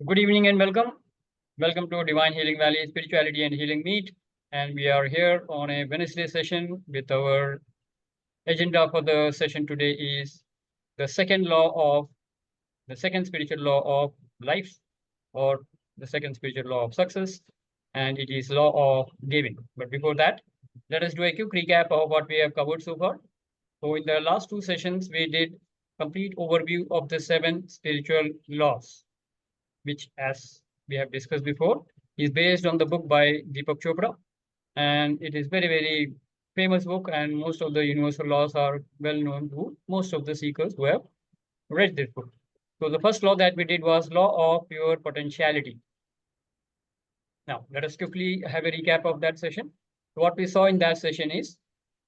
Good evening and welcome. Welcome to Divine Healing Valley Spirituality and Healing Meet. And we are here on a Wednesday session with our agenda for the session today is the second spiritual law of life, or the second spiritual law of success, and it is law of giving. But before that, let us do a quick recap of what we have covered so far. So in the last two sessions, we did complete overview of the 7 spiritual laws, which, as we have discussed before, is based on the book by Deepak Chopra. And it is very, very famous book, and most of the universal laws are well known to most of the seekers who have read this book. So the first law that we did was law of pure potentiality. Now, let us quickly have a recap of that session. What we saw in that session is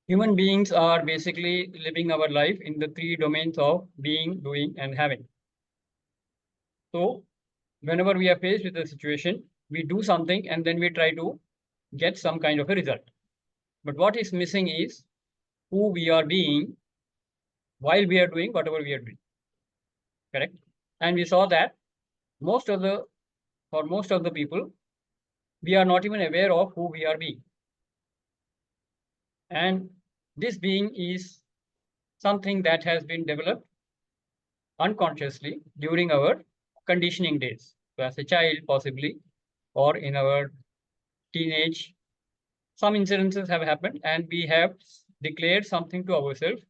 human beings are basically living our life in the 3 domains of being, doing, and having. So whenever we are faced with a situation, we do something and then we try to get some kind of a result. But what is missing is who we are being while we are doing whatever we are doing. Correct? And we saw that for most of the people, we are not even aware of who we are being. And this being is something that has been developed unconsciously during our conditioning days. So as a child, possibly, or in our teenage, some incidences have happened and we have declared something to ourselves,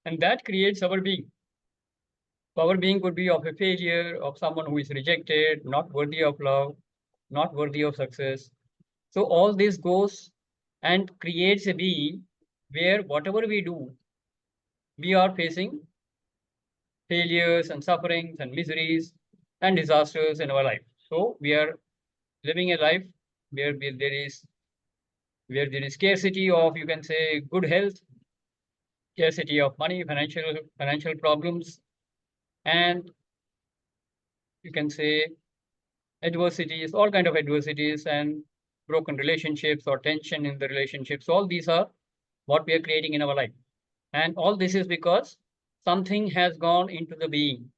and that creates our being. So our being could be of a failure, of someone who is rejected, not worthy of love, not worthy of success. So all this goes and creates a being where whatever we do, we are facing failures and sufferings and miseries and disasters in our life. So we are living a life where there is scarcity of, you can say, good health, scarcity of money, financial problems, and you can say adversities, all kind of adversities, and broken relationships or tension in the relationships. All these are what we are creating in our life. And all this is because something has gone into the being.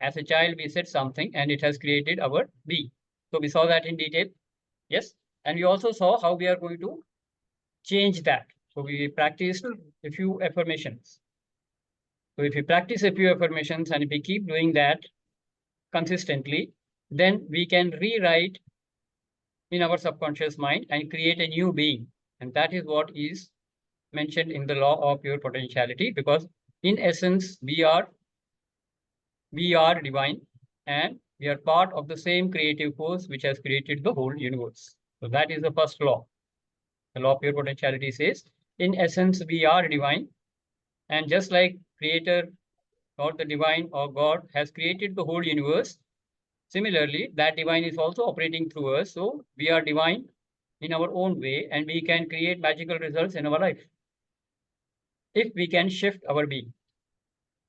As a child, we said something and it has created our being. So we saw that in detail. Yes. And we also saw how we are going to change that. So we practiced a few affirmations. So if we practice a few affirmations and if we keep doing that consistently, then we can rewrite in our subconscious mind and create a new being. And that is what is mentioned in the law of pure potentiality, because in essence, we are divine, and we are part of the same creative force which has created the whole universe. So that is the first law. The law of pure potentiality says, in essence, we are divine. And just like creator or the divine or God has created the whole universe, similarly, that divine is also operating through us. So we are divine in our own way, and we can create magical results in our life if we can shift our being.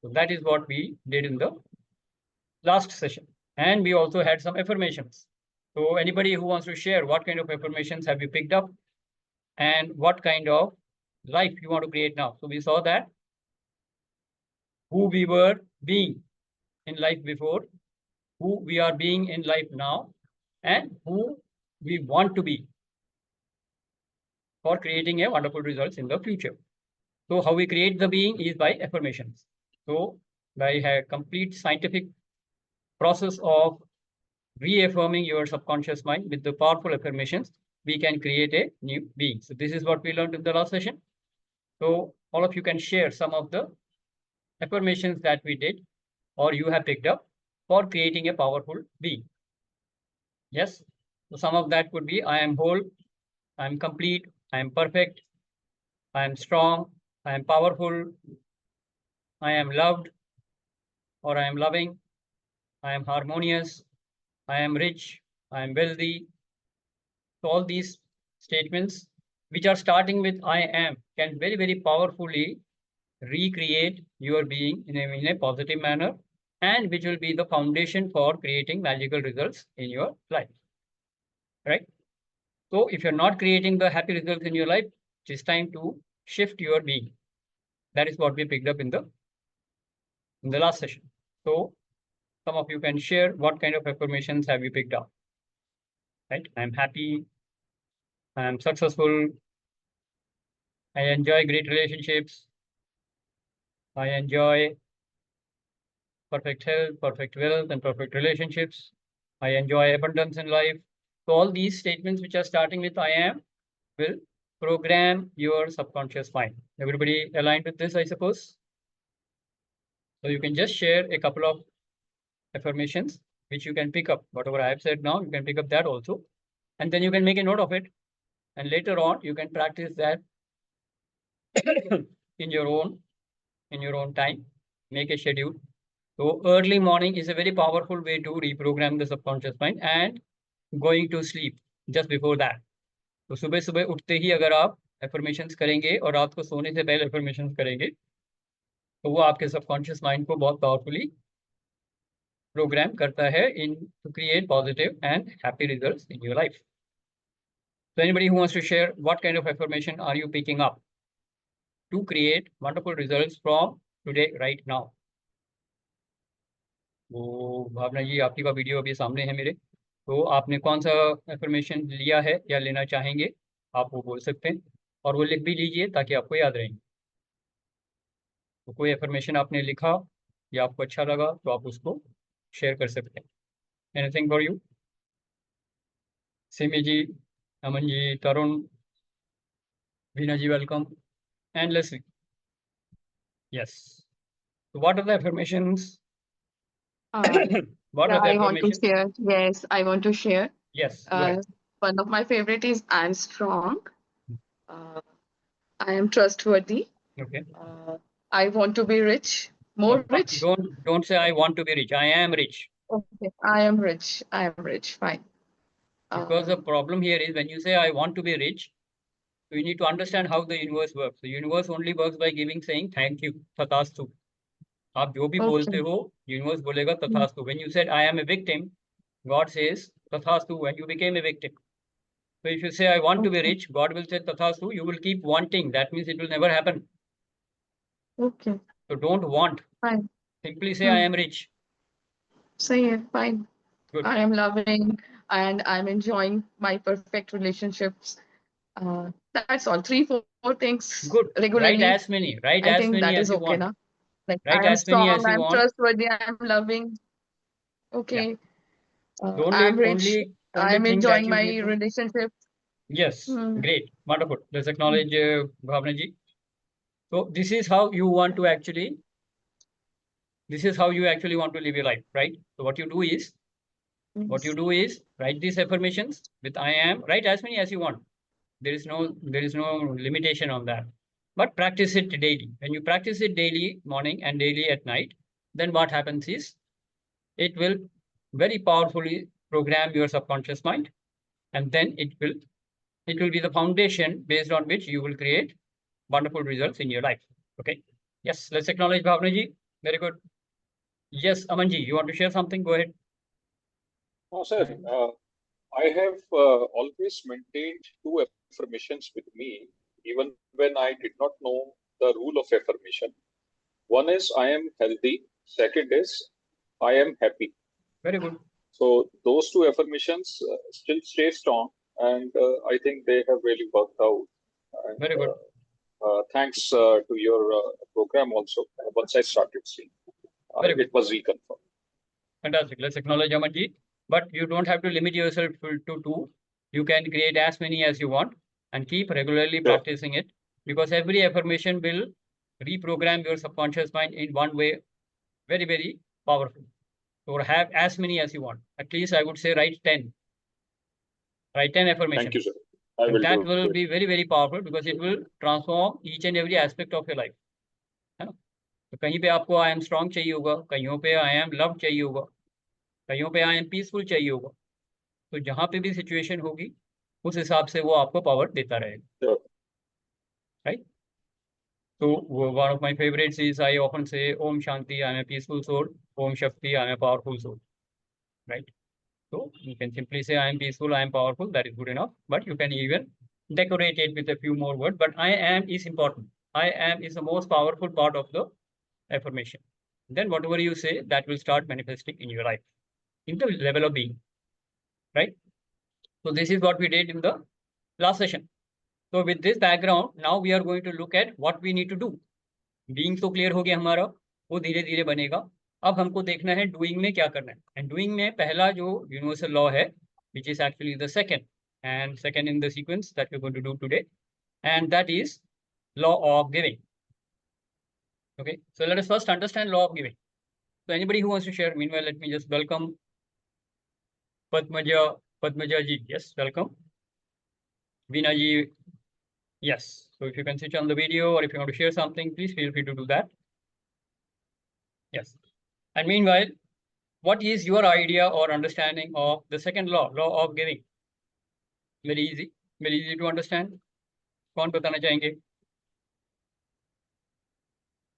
So that is what we did in the last session. And we also had some affirmations. So anybody who wants to share what kind of affirmations have you picked up and what kind of life you want to create now? So we saw that who we were being in life before, who we are being in life now, and who we want to be for creating a wonderful results in the future. So how we create the being is by affirmations. So by a complete scientific process of reaffirming your subconscious mind with the powerful affirmations, we can create a new being. So this is what we learned in the last session. So all of you can share some of the affirmations that we did or you have picked up for creating a powerful being. Yes. So some of that could be, I am whole, I am complete, I am perfect, I am strong, I am powerful, I am loved, or I am loving, I am harmonious, I am rich, I am wealthy. So all these statements, which are starting with I am, can very, very powerfully recreate your being in a positive manner, and which will be the foundation for creating magical results in your life. Right? So if you're not creating the happy results in your life, it's time to shift your being. That is what we picked up in the last session. So some of you can share what kind of affirmations have you picked up. Right? I'm happy. I'm successful. I enjoy great relationships. I enjoy perfect health, perfect wealth, and perfect relationships. I enjoy abundance in life. So all these statements which are starting with I am will program your subconscious mind. Everybody aligned with this, I suppose? So you can just share a couple of affirmations which you can pick up. Whatever I have said now, you can pick up that also. And then you can make a note of it. And later on, you can practice that in your own time. Make a schedule. So early morning is a very powerful way to reprogram the subconscious mind, and going to sleep just before that. तो सुबह सुबह उठते ही अगर आप affirmations करेंगे और रात को सोने से पहले एफर्मेशंस करेंगे तो वो आपके सबकॉन्शियस माइंड को बहुत पावरफुली प्रोग्राम करता है in to create positive and happy results in your life. So anybody who wants to share what kind of affirmation are you picking up to create wonderful results from today right now? वो भावना जी आपकी का video अभी सामने है मेरे, तो आपने कौन सा एफर्मेशन लिया है या लेना चाहेंगे आप वो बोल सकते हैं, और वो लिख भी लीजिए ताकि आपको याद रहेंगे. तो कोई एफर्मेशन आपने लिखा या आपको अच्छा लगा तो आप उसको शेयर कर सकते हैं. Anything for you? Simi ji, Aman ji, Tarun, Veena ji, welcome, and Leslie. Yes. So what are the affirmations? What Yeah, are the I want to affirmations? share. Yes, I want to share. Yes, go ahead. One of my favorite is I'm strong. I am trustworthy. Okay. I want to be rich, more rich. Don't say I want to be rich. I am rich. Okay, I am rich. I am rich. Fine. Because the problem here is when you say I want to be rich, you need to understand how the universe works. The universe only works by saying thank you, tathastu. आप जो भी बोलते हो, universe बोलेगा तथास्तु. When you said I am a victim, God says tathastu when you became a victim. So if you say I want to be rich, God will say tathastu. You will keep wanting. That means it will never happen. Okay. So don't want. Fine. Simply say I am rich. Say it. Fine. Good. I am loving and I'm enjoying my perfect relationships. That's all. 3, 4 things. Good. Regularly. Write as many. Write I as think many that as is you okay, want. na? Like Write I am as many as strong, you I'm want. trustworthy, I'm loving. Okay. The I'm rich. only I'm thing that enjoying you my need to. relationship. Yes, great, wonderful. Let's acknowledge Bhavna ji. So this is how you want to actually. This is how you actually want to live your life, right? So what you do is, write these affirmations with I am. Write as many as you want. There is no limitation on that. But practice it daily. When you practice it daily, morning and daily at night, then what happens is, it will very powerfully program your subconscious mind, and then it will be the foundation based on which you will create wonderful results in your life. Okay. Yes. Let's acknowledge Bhavna ji. Very good. Yes, Aman ji, you want to share something? Go ahead. Oh, sir, I have always maintained 2 affirmations with me, even when I did not know the rule of affirmation. One is I am healthy. Second is I am happy. Very good. So those 2 affirmations still stay strong, and I think they have really worked out. And, very good. Thanks to your program also. Once I started seeing, it was reconfirmed. Fantastic. Let's acknowledge Aman ji. But you don't have to limit yourself to 2. You can create as many as you want and keep regularly practicing it, because every affirmation will reprogram your subconscious mind in one way, very, very powerful. So have as many as you want. At least I would say write 10. Write 10 affirmations. Thank you, sir. That will be very, very powerful, because it will transform each and every aspect of your life. है ना? तो कहीं पे आपको I am strong चाहिए होगा, कहीं पे I am loved चाहिए होगा, कहीं पे I am peaceful चाहिए होगा. तो जहाँ पे भी सिचुएशन होगी उस हिसाब से वो आपको पावर देता रहेगा. Right? So one of my favorites is I often say Om Shanti, I am a peaceful soul. Om Shakti, I am a powerful soul. Right? So you can simply say I am peaceful, I am powerful. That is good enough. But you can even decorate it with a few more words. But I am is important. I am is the most powerful part of the affirmation. then whatever you say, that will start manifesting in your life, in the level of being, right? So this is what we did in the last session. So with this background, now we are going to look at what we need to do. Being तो clear हो गया हमारा, वो धीरे धीरे बनेगा. अब हमको देखना है डूइंग में क्या करना है. एंड डूइंग में पहला जो यूनिवर्सल लॉ है, which is actually the second in the sequence that we're going to do today, and that is law of giving. Okay, so let us first understand law of giving. So anybody who wants to share, meanwhile, let me just welcome Padmaja ji. Yes, welcome. Veena ji. Yes. So if you can switch on the video, or if you want to share something, please feel free to do that. Yes. And meanwhile, what is your idea or understanding of the second law, law of giving? Very easy to understand. कौन बताना चाहेंगे?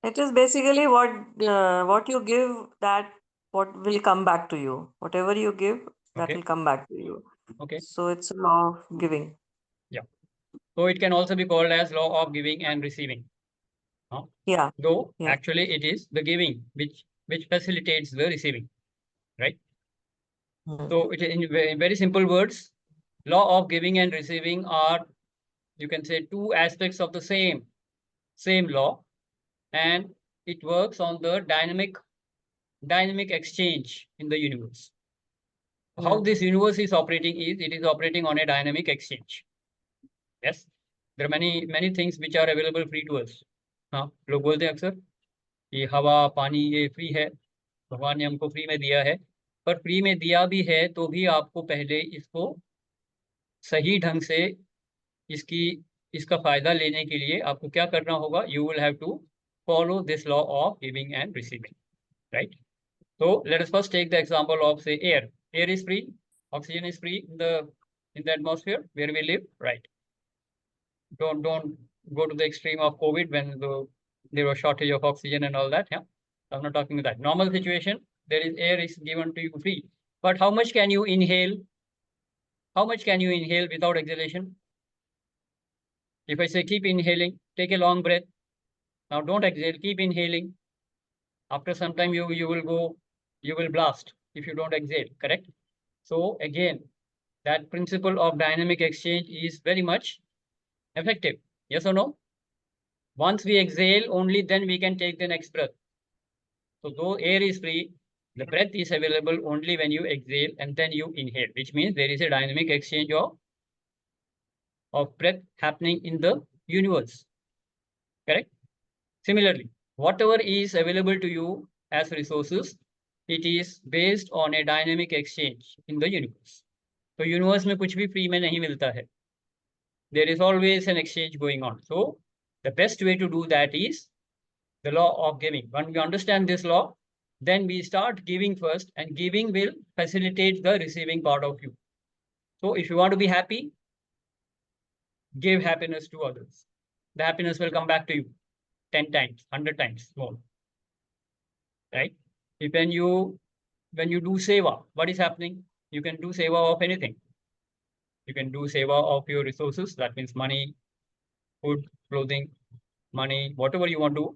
It is basically what you give, that what will come back to you. Whatever you give, that Okay. will come back to you. Okay. So it's a law of giving. So it can also be called as law of giving and receiving. Yeah. Though Yeah. actually it is the giving which facilitates the receiving, right? Hmm. So it, in very simple words, law of giving and receiving are, you can say, two aspects of the same law, and it works on the dynamic exchange in the universe. How this universe is operating is, it is operating on a dynamic exchange. Yes, there are many things which are available free to us. हाँ, लोग बोलते हैं अक्सर ये हवा पानी ये free है, भगवान ने हमको फ्री में दिया है. पर फ्री में दिया भी है तो भी आपको पहले इसको सही ढंग से इसका फायदा लेने के लिए आपको क्या करना होगा? You will have to follow this law of giving and receiving, right? So let us first take the example of, say, air. Air is free, oxygen is free in the atmosphere where we live, right? Don't go to the extreme of COVID when there was shortage of oxygen and all that. Yeah, I'm not talking about that. Normal situation, there is air is given to you free, but how much can you inhale? How much can you inhale without exhalation? If I say keep inhaling, take a long breath. Now don't exhale, keep inhaling. After some time you will blast if you don't exhale, correct? So again, that principle of dynamic exchange is very much effective. Yes or no? Once we exhale, only then we can take the next breath. So though air is free, the breath is available only when you exhale and then you inhale, which means there is a dynamic exchange of breath happening in the universe. Correct? Similarly, whatever is available to you as resources, it is based on a dynamic exchange in the universe. So universe में कुछ भी free में नहीं मिलता है. There is always an exchange going on. So the best way to do that is the law of giving. When we understand this law, then we start giving first, and giving will facilitate the receiving part of you. So if you want to be happy, give happiness to others. The happiness will come back to you 10 times, 100 times more. Right? If when you do seva, what is happening? You can do seva of anything. You can do seva of your resources. That means money, food, clothing, money, whatever you want to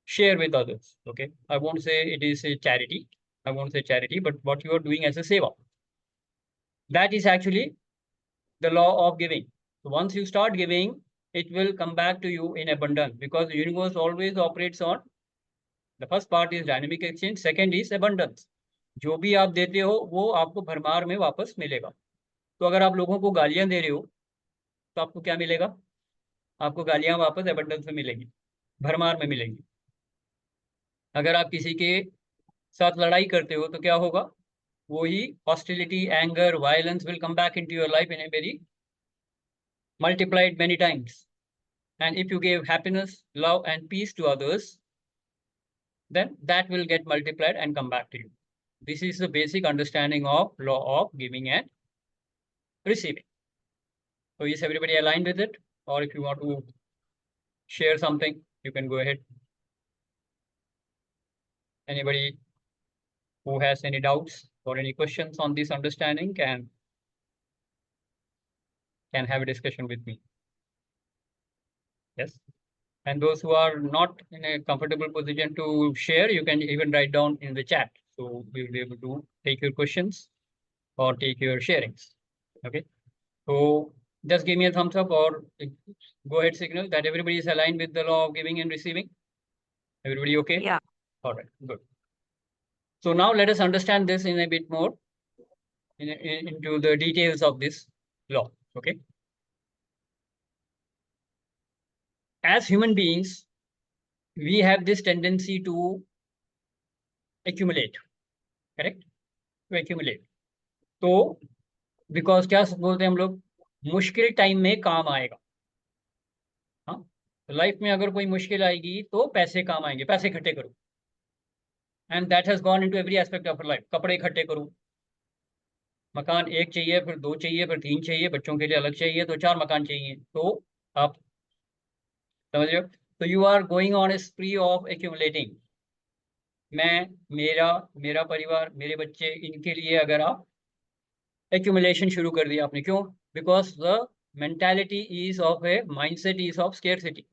share with others. Okay. I won't say it is a charity. I won't say charity, but what you are doing as a seva. That is actually the law of giving. So once you start giving, it will come back to you in abundance, because the universe always operates on, the first part is dynamic exchange, second is abundance. जो भी आप देते हो वो आपको भरमार में वापस मिलेगा. तो अगर आप लोगों को गालियां दे रहे हो तो आपको क्या मिलेगा? आपको गालियां वापस abundance में मिलेगी, भरमार में मिलेगी. अगर आप किसी के साथ लड़ाई करते हो तो क्या होगा? वही hostility, anger, violence will come back into your life in a very multiplied many times. And if you give happiness, love, and peace to others, then that will get multiplied and come back to you. This is the basic understanding of law of giving and receiving. So is everybody aligned with it? Or if you want to share something, you can go ahead. Anybody who has any doubts or any questions on this understanding can have a discussion with me. Yes. And those who are not in a comfortable position to share, you can even write down in the chat. So we will be able to take your questions or take your sharings. Okay. So just give me a thumbs up or go ahead signal that everybody is aligned with the law of giving and receiving. Everybody okay? Yeah. All right, good. So now let us understand this in a bit more into the details of this law. Okay. As human beings, we have this tendency to accumulate, correct? To accumulate. तो because क्या बोलते हैं हम लोग, मुश्किल time में काम आएगा. हाँ, लाइफ में अगर कोई मुश्किल आएगी तो पैसे काम आएंगे, पैसे इकट्ठे करो. And that has gone into every aspect of life. कपड़े इकट्ठे करो, मकान एक चाहिए, फिर दो चाहिए, फिर तीन चाहिए, बच्चों के लिए अलग चाहिए तो चार मकान चाहिए. तो आप समझ रहे हो. तो you are going on a spree of accumulating. मैं, मेरा, मेरा परिवार, मेरे बच्चे, इनके लिए अगर आप एक्यूमुलेशन शुरू कर दिया आपने, क्यों? Because the mentality is of a mindset is of scarcity.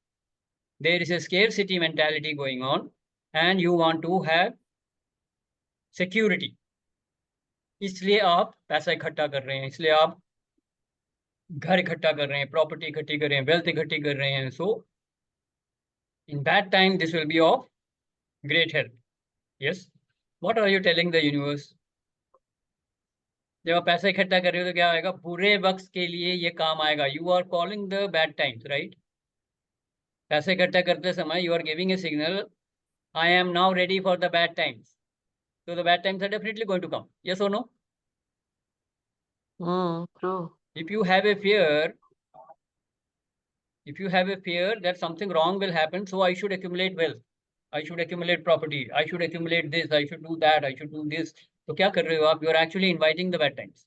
There is a scarcity mentality going on and you want to have security. इसलिए आप पैसा इकट्ठा कर रहे हैं, इसलिए आप घर इकट्ठा कर रहे हैं, प्रॉपर्टी इकट्ठी कर रहे हैं, वेल्थ इकट्ठी कर रहे हैं. So in that time this will be of great help. Yes, what are you telling the universe? जब आप पैसा इकट्ठा कर रहे हो तो क्या आएगा? बुरे वक्त के लिए ये काम आएगा. You are calling the bad times, right? पैसे इकट्ठा करते समय you are giving a signal, I am now ready for the bad times. So the bad times are definitely going to come. Yes or no? True. If you have a fear, that something wrong will happen, so I should accumulate wealth, I should accumulate property, I should accumulate this, I should do that, I should do this. So क्या कर रहे हो आप? You are actually inviting the bad times,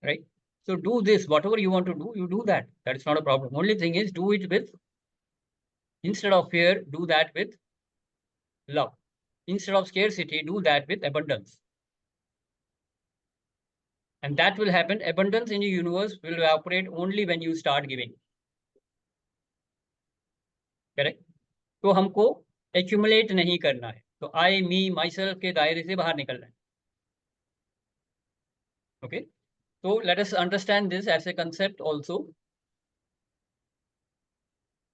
right? So do this, whatever you want to do, you do that. That is not a problem. Only thing is, do it with, instead of fear, do that with love. Instead of scarcity, do that with abundance. And that will happen. Abundance in the universe will operate only when you start giving. Correct? तो हमको accumulate नहीं करना है. तो I, me, myself के दायरे से बाहर निकलना है. Okay? So let us understand this as a concept also.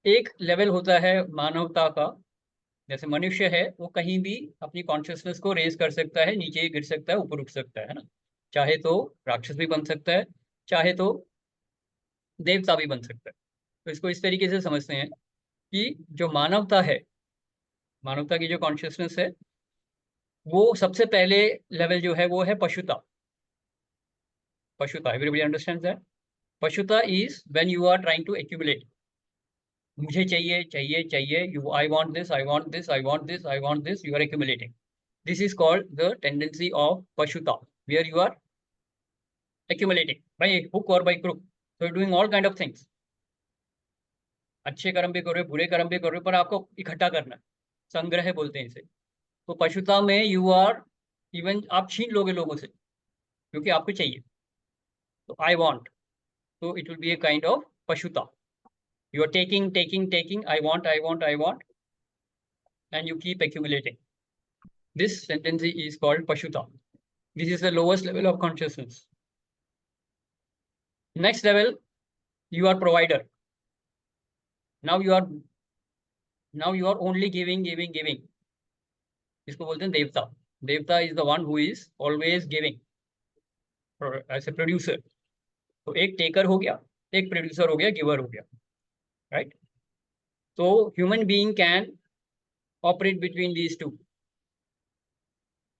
एक लेवल होता है मानवता का. जैसे मनुष्य है, वो कहीं भी अपनी कॉन्शियसनेस को रेज कर सकता है, नीचे गिर सकता है, ऊपर उठ सकता है ना. चाहे तो राक्षस भी बन सकता है, चाहे तो देवता भी बन सकता है. तो इसको इस तरीके से समझते हैं कि जो मानवता है, मानवता की जो कॉन्शियसनेस है, वो सबसे पहले लेवल जो है वो है पशुता. पशुता, एवरीबॉडी अंडरस्टैंड्स दैट? पशुता is when you are trying to accumulate. मुझे चाहिए चाहिए चाहिए, you, I want this, I want this, I want this, I want this, you are accumulating. This is called the tendency of Pashuta, where you are accumulating by hook or by crook. So you're doing all kind of things. अच्छे कर्म भी कर रहे हो, बुरे कर्म भी कर रहे हो, पर आपको इकट्ठा करना है. संग्रह बोलते हैं इसे. तो पशुता में यू आर, इवन आप छीन लोगे लोगों से क्योंकि आपको चाहिए. तो आई वांट, तो it will be a kind of पशुता. You are taking taking taking, I want I want I want, and you keep accumulating. This tendency is called Pashuta. This is the lowest level of consciousness. Next level, you are provider. Now you are only giving, giving, giving. इसको बोलते हैं देवता. देवता is the one who is always giving as a producer. तो एक taker हो गया, एक प्रोड्यूसर हो गया, गिवर हो गया, right? So human being can operate between these two,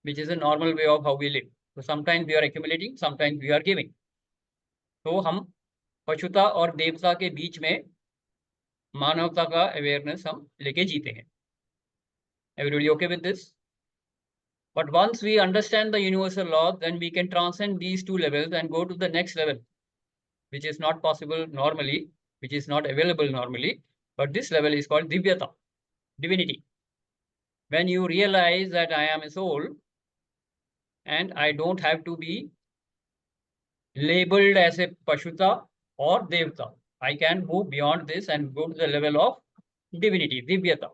which is a normal way of how we live. So sometimes we are accumulating, sometimes we are giving. तो हम पशुता और देवता के बीच में मानवता का अवेयरनेस हम लेके जीते हैं. Everybody okay with this? But once we understand the universal law, then we can transcend these two levels and go to the next level, which is not possible normally, which is not available normally. But this level is called Divyata, divinity. When you realize that I am a soul and I don't have to be labeled as a Pashuta or Devta. I can move beyond this and go to the level of divinity, divyata.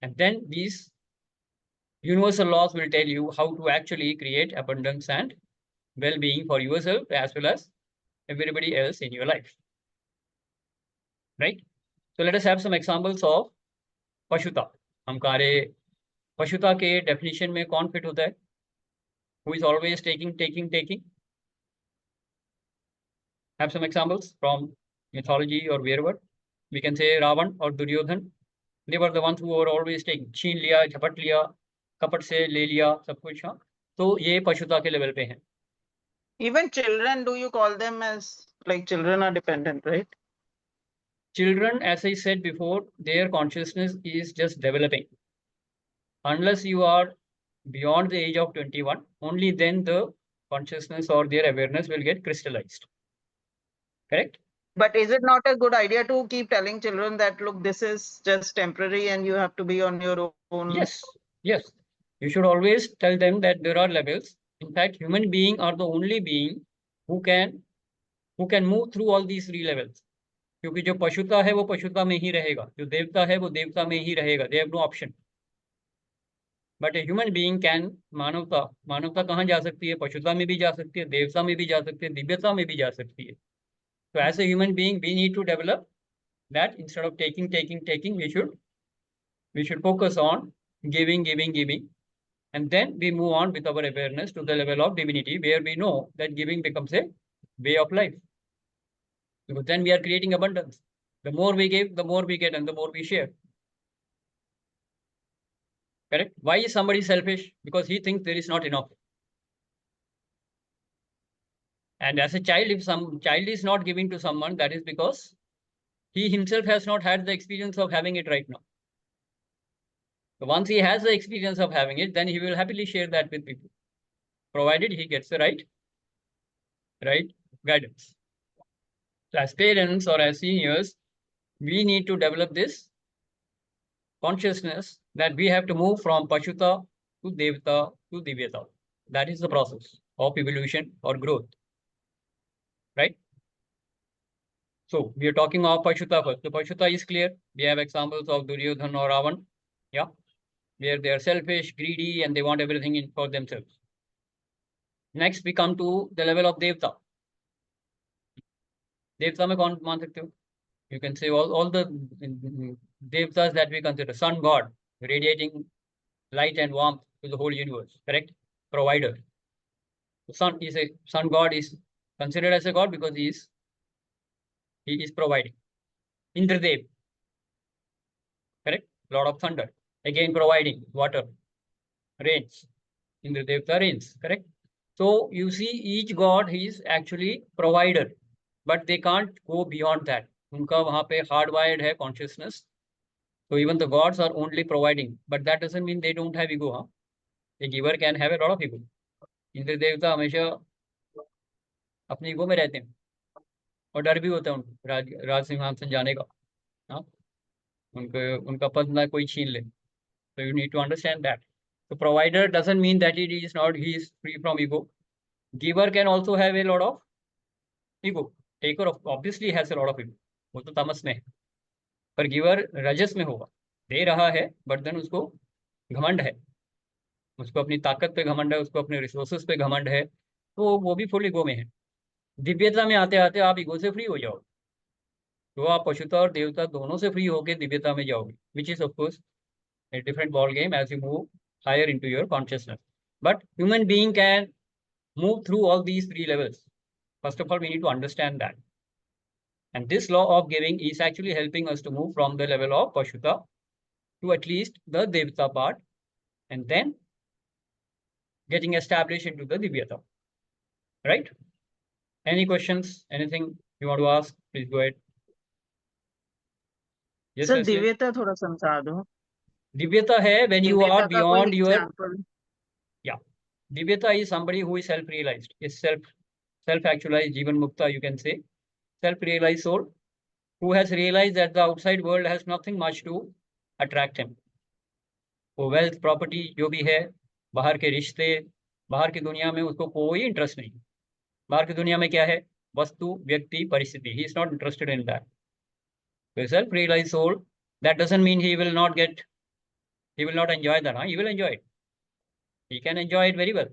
And then these universal laws will tell you how to actually create abundance and well-being for yourself as well as everybody else in your life. Right? So let us have some examples of पशुता. हम कह रहे पशुता के definition में कौन fit होता है? Who is always taking? Have some examples from mythology or wherever. We can say Ravan or Duryodhan. They were the ones who were always taking. छीन लिया, झपट लिया, कपट से ले लिया, सब कुछ. हाँ, तो ये पशुता के लेवल पे हैं. Even children, do you call them as like children are dependent, right? Children, as I said before, their consciousness is just developing. Unless you are beyond the age of 21, only then the consciousness or their awareness will get crystallized. Correct? But is it not a good idea to keep telling children that, look, this is just temporary and you have to be on your own? Yes. You should always tell them that there are levels. In fact, human beings are the only being who can move through all these three levels. क्योंकि जो पशुता है वो पशुता में ही रहेगा, जो देवता है वो देवता में ही रहेगा. They have no option. But a human being can मानवता कहाँ जा सकती है? पशुता में भी जा सकती है, देवता में भी जा सकती है, दिव्यता में भी जा सकती है. So as a human being, we need to develop that. Instead of taking, we should focus on giving, and then we move on with our awareness to the level of divinity, where we know that giving becomes a way of life. Because then we are creating abundance. The more we give, the more we get, and the more we share. Correct? Why is somebody selfish? Because he thinks there is not enough. And as a child, if some child is not giving to someone, that is because he himself has not had the experience of having it right now. So once he has the experience of having it, then he will happily share that with people, provided he gets the right guidance. So as parents or as seniors, we need to develop this consciousness that we have to move from Pashuta to Devata to Divyata. That is the process of evolution or growth. Right? So we are talking of Pashuta first. The Pashuta is clear. We have examples of Duryodhan or Ravan. Yeah. Where they are selfish, greedy, and they want everything for themselves. Next, we come to the level of Devta. Devta में कौन मान सकते हो? You can say all the Devtas that we consider. Sun God, radiating light and warmth to the whole universe. Correct? Provider. The sun God is considered as a god because he is providing. Indradev. Correct? Lord of thunder. Again providing water, rains. Indradevta rains. Correct? So you see, each god is actually provider, but they can't go beyond that. उनका वहाँ पे hardwired है consciousness. So even the gods are only providing, but that doesn't mean they don't have ego. Huh? A giver can have a lot of ego. इंद्रदेवता हमेशा अपनी ego में रहते हैं और डर भी होता है उनको राज सिंहासन जाने का. हाँ, उनका पद ना कोई छीन ले. So you need to understand that. The provider doesn't mean that he is free from ego. Giver can also have a lot of ego. Taker obviously has a lot of ego. वो तो तमस में है. पर giver रजस में होगा. दे रहा है, बट देन उसको घमंड है. उसको अपनी ताकत पे घमंड है, उसको अपने रिसोर्सेस पे घमंड है, तो वो भी फुल ईगो में है. दिव्यता में आते आते आप ईगो से फ्री हो जाओगे, तो आप पशुता और देवता दोनों से फ्री होकर दिव्यता में जाओगे, which is of course a different ball game as you move higher into your consciousness. But human being can move through all these three levels. First of all, we need to understand that. And this law of giving is actually helping us to move from the level of Pashuta to at least the Devata part, and then getting established into the Divyata. Right? Any questions? Anything you want to ask? Please go ahead. Yes, Sir, Leslie? दिव्यता थोड़ा समझा दो. दिव्यता है when you दिव्यता are का कोई beyond your example? Divyata is somebody who is self-realized, is self-actualized, Jivan Mukta, you can say. Self-realized soul who has realized that the outside world has nothing much to attract him. वो wealth, property जो भी है, बाहर के रिश्ते, बाहर की दुनिया में उसको कोई इंटरेस्ट नहीं. बाहर की दुनिया में क्या है? vastu, vyakti, paristhiti. He is not interested in that. So self-realized soul, that doesn't mean he will not enjoy that. He will enjoy it. He can enjoy it very well.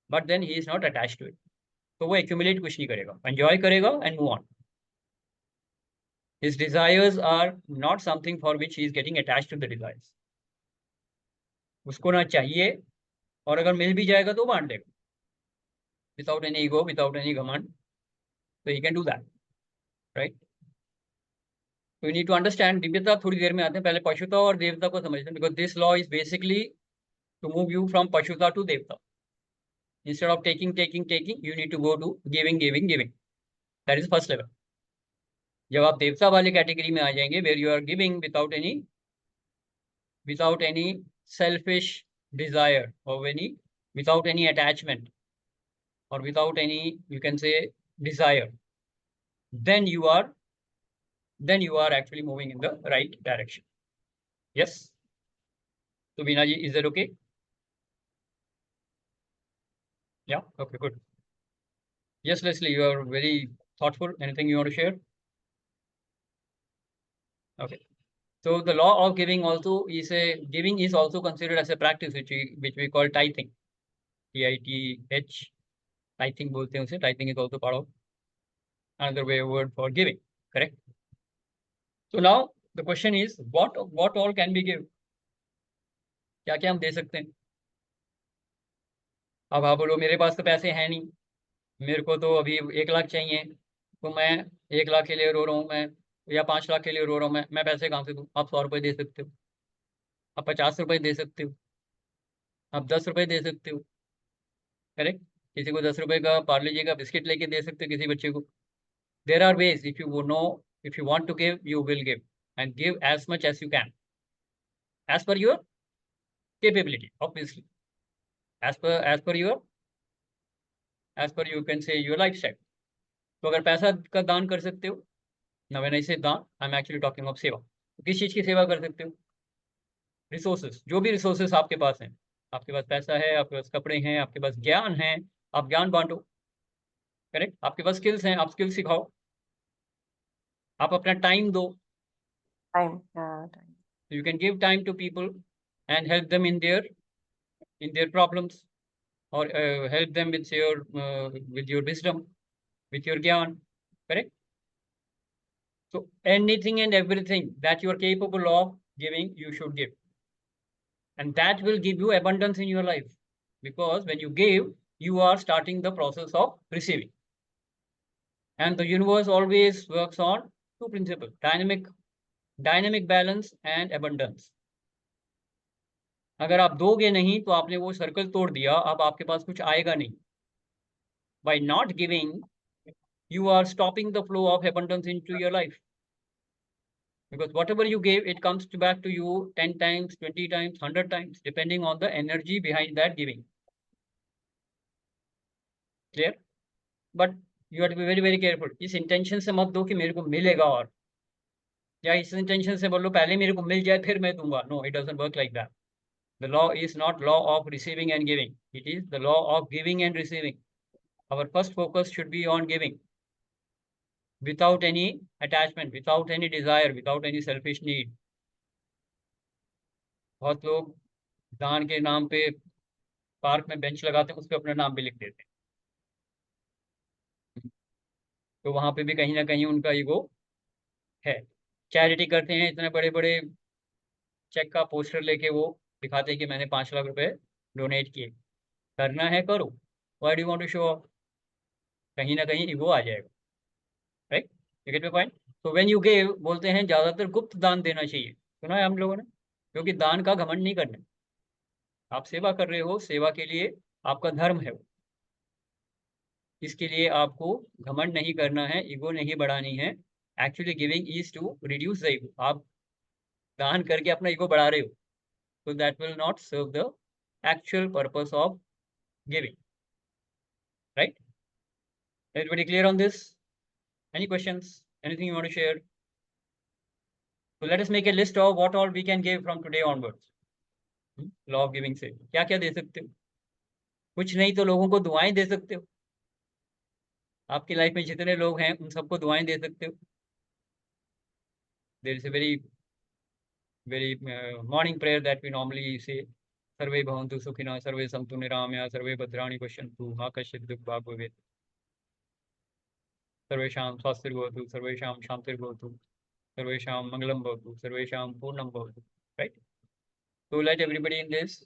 But then he is not attached to it. तो वो accumulate कुछ नहीं करेगा. Enjoy करेगा and move on. His desires are not something for which he is getting attached to the desires. उसको ना चाहिए, और अगर मिल भी जाएगा तो बांट देगा. Without any ego, without any घमंड. So he can do that. Right? So you need to understand, दिव्यता थोड़ी देर में आते हैं, पहले पशुता और देवता को समझते हैं, because this law is basically to move you from पशुता to देवता. Instead of taking, you need to go to giving. That is first level. जब आप देवता वाली कैटेगरी में आ जाएंगे, where you are giving without any selfish desire or without any attachment or without any, you can say, desire, then you are actually moving in the right direction. Yes. So Veena ji, is that okay? Yeah. Okay. Good. Yes, Leslie, you are very thoughtful. Anything you want to share? Okay. So the law of giving also is giving is also considered as a practice which we call tithing. TITH. Tithing bolte hain usse. Tithing is also part of another word for giving. Correct. So now the question is, what all can we give? क्या क्या हम दे सकते हैं? अब आप बोलो मेरे पास तो पैसे हैं नहीं, मेरे को तो अभी 1 लाख चाहिए, तो मैं 1 लाख के लिए रो रहा हूँ, मैं या 5 लाख के लिए रो रहा हूँ, मैं पैसे कहाँ से दूँ? आप 100 रुपये दे सकते हो, आप 50 रुपये दे सकते हो, आप 10 रुपये दे सकते हो. करेक्ट. किसी को 10 रुपये का पार्ले जी का बिस्किट लेके दे सकते हो किसी बच्चे को. There are ways. If you know, if you want to give, you will give and give as much as you can as per your capability, obviously, as per your, you can say, your lifestyle. तो अगर पैसा का दान कर सकते हो, now when I say दान, I'm actually talking of सेवा. तो किस चीज की सेवा कर सकते हो? रिसोर्सेस, जो भी रिसोर्सेस आपके पास हैं. आपके पास पैसा है, आपके पास कपड़े हैं, आपके पास ज्ञान है, आप ज्ञान बांटो. करेक्ट. आपके पास स्किल्स हैं, आप स्किल्स सिखाओ. आप अपना टाइम दो. Time. Yeah, time. You can give time to people and help them in their problems, or help them with your wisdom, with your gyan. Correct. So anything and everything that you are capable of giving, you should give, and that will give you abundance in your life, because when you give, you are starting the process of receiving. And the universe always works on 2 principles: dynamic balance and abundance. अगर आप दोगे नहीं तो आपने वो circle तोड़ दिया, अब आपके पास कुछ आएगा नहीं. By not giving, you are stopping the flow of abundance into your life, because whatever you give, it comes back to you 10 times, 20 times, 100 times, depending on the energy behind that giving. Clear? But you have to be very, very careful. इस intention से मत दो कि मेरे को मिलेगा, और या इस इंटेंशन से बोलो पहले मेरे को मिल जाए फिर मैं दूंगा. No, it doesn't work like that. The law is not law of receiving and giving. It is the law of giving and receiving. Our first focus should be on giving, without any attachment, without any desire, without any selfish need. बहुत लोग दान के नाम पे park में bench लगाते हैं, उस पर अपना नाम भी लिख देते हैं. तो वहां पे भी कहीं ना कहीं उनका ईगो है. चैरिटी करते हैं, इतने बड़े बड़े चेक का पोस्टर लेके वो दिखाते हैं कि मैंने 5 लाख रुपए डोनेट किए. करना है करो. Why do you want to show off? कहीं ना कहीं ईगो आ जाएगा. Right. You get my point. तो व्हेन यू गिव, बोलते हैं ज्यादातर गुप्त दान देना चाहिए. सुना है हम लोगों ने? क्योंकि दान का घमंड नहीं करना. आप सेवा कर रहे हो, सेवा के लिए आपका धर्म है वो. इसके लिए आपको घमंड नहीं करना है, ईगो नहीं बढ़ानी है. Actually giving is to reduce the ego. आप दान करके अपना ईगो बढ़ा रहे हो, so that will not serve the actual purpose of giving. Right? Everybody clear on this? Any questions? Anything you want to share? So let us make a list of what all we can give from today onwards. Law of giving से क्या क्या दे सकते हो? कुछ नहीं तो लोगों को दुआएं दे सकते हो. आपकी लाइफ में जितने लोग हैं उन सबको दुआएं दे सकते हो. There is a very morning prayer that we normally say. सर्वे भवन्तु सुखिनः, सर्वे सन्तु निरामया, सर्वे भद्राणि पश्यन्तु मा कश्चित् दुःखभाग् भवेत्. सर्वेषां स्वास्तिर्भवतु, सर्वेषां शान्तिर्भवतु, सर्वेषां मंगलं भवतु, सर्वेषां पूर्णं भवतु. Right? So let everybody in this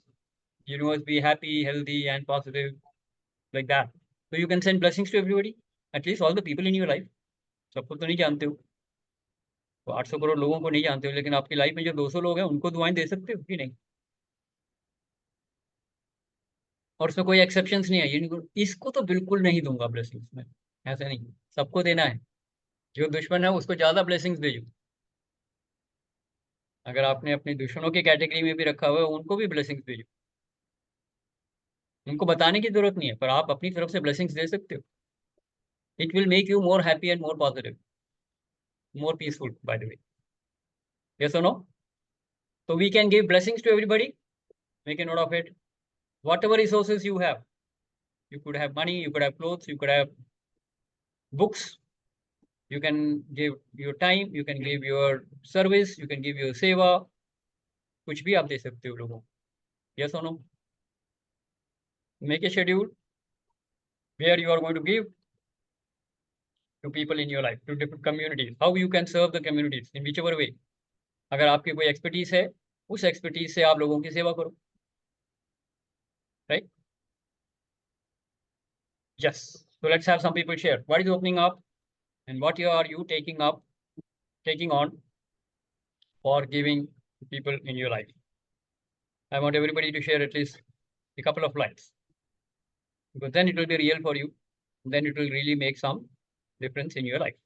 universe be happy, healthy, and positive, like that. So you can send blessings to everybody, at least all the people in your life. सबको तो नहीं जानते हो, तो 800 करोड़ लोगों को नहीं जानते हो, लेकिन आपकी लाइफ में जो 200 लोग हैं उनको दुआएं दे सकते हो कि नहीं. और उसमें कोई एक्सेप्शंस नहीं है. ये इसको तो बिल्कुल नहीं दूंगा ब्लेसिंग्स में, ऐसा नहीं. सबको देना है. जो दुश्मन है उसको ज्यादा ब्लेसिंग्स भेजो. अगर आपने अपने दुश्मनों की कैटेगरी में भी रखा हुआ है उनको भी ब्लेसिंग्स भेजो. उनको बताने की जरूरत नहीं है, पर आप अपनी तरफ से ब्लेसिंग्स दे सकते हो. It will make you more happy and more positive, more peaceful, by the way. Yes और no? So we can give blessings to everybody. Make a note of it. Whatever resources you have, you could have money, you could have clothes, you could have books, you can give your time, you can give your service, you can give your seva. कुछ भी आप दे सकते हो लोगों. Yes or no? Make a schedule where you are going to give to people in your life, to different communities. How you can serve the communities in whichever way. अगर आपकी कोई expertise है, उस एक्सपर्टीज से आप लोगों की सेवा करो. Right? Yes. So let's have some people share. What is opening up and what are you taking on for giving to people in your life? I want everybody to share at least a couple of lines, because then it will be real for you. Then it will really make some difference in your life.